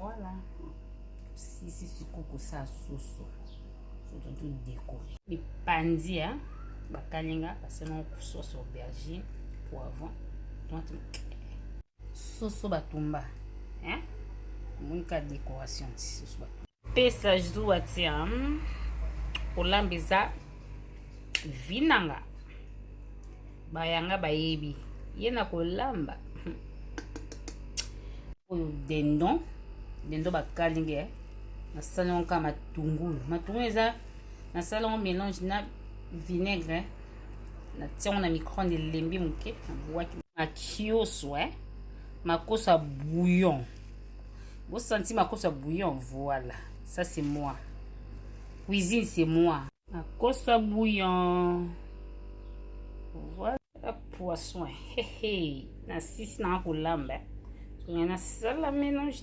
Voilà. Si sikuku sa soso. Surtout déco. Et pandia, bakalinga, parce que on sauce aubergine, poivron, tomate. Soso batumba. Hein? Mon cas décoration soso batumba. Pesage du watiam. Olambeza vinanga. Bayanga bayebi. Yena kolamba. Oyo dendon bakalinga na salon ka matungulu eza na salon mélange na vinaigre na tion na micro-ondes lembi muke na boaki na kioso makosa bouillon. Vous sentez makosa bouillon, voilà, ça c'est moi. Cuisine c'est moi. Makosa bouillon, voilà. Poisson, na 6 na kolamba. On a ça la mélange